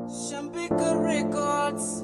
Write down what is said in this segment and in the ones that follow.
Shambika Records.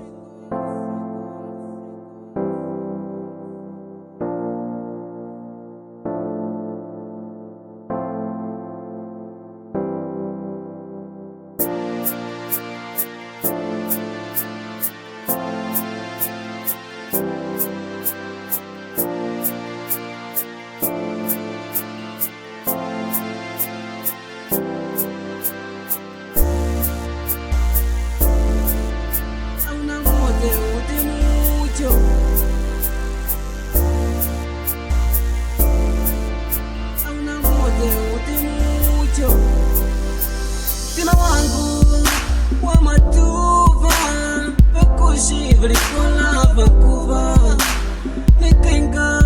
Kina wangu wa matuva Vrikola Vancouver Nikenga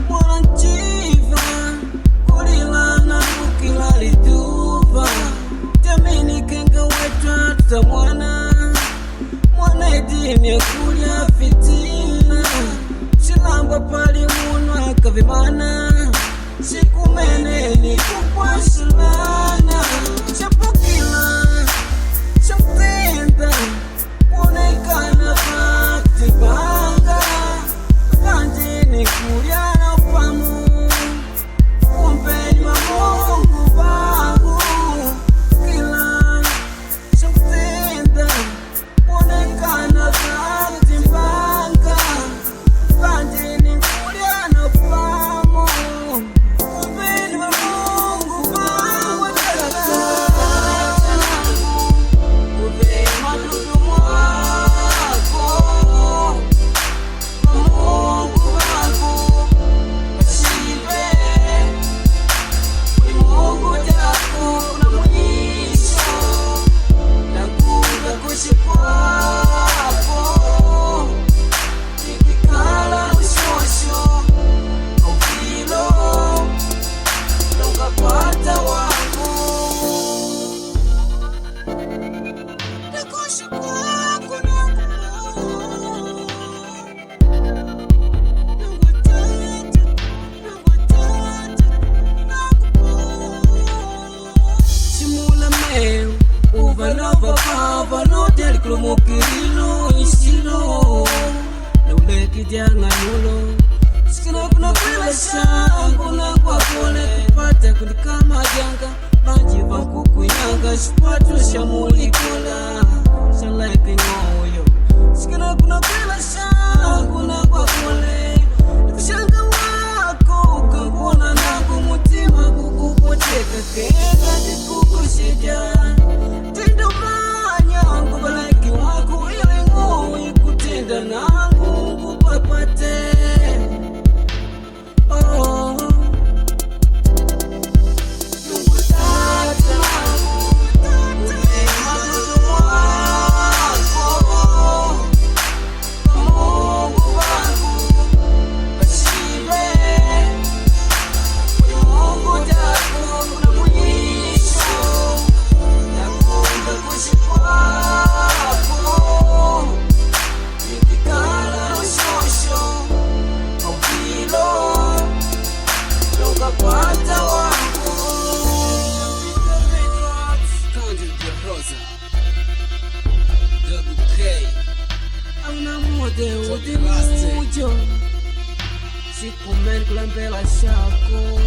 Mwananchiva Kulila na kukila lituva Jamini kenga weta tutamwana Mwanedini ya kulia fitina Shilamba pali munwa kavimana Shikumene ni kupwa shilana Chapukila Chaptenda Mwonekana fakti banga Kanjini kuliana upamu Umpeni wa Mungu bangu Kila Chaptenda Mwonekana fakti banga Kanjini kuliana upamu Umpeni wa Mungu bangu Vanoteli kulumukirilo isilo Nauleki janga nulo Sikina kuna kwela shangu na kwa kule Pata kulikama janga Banji vangu kuyanga Shipatu shamuli kula Shalaki ngoyo Sikina kuna kwela shangu na kwa kule Kushanga wako Ukanguna na kumutima Kukupoteka kena Jikukushija Tindo manyangu balaki wako ile ngoi kutenda nangu kupapate oh Mungu tata Mungu wako Mungu wangu Bashibe Mungu jako kuna mwisho Nakunda kushikwa Pata wangu Kanji Rosa Double K Auna mode udi mujo Shikumen kulambela shako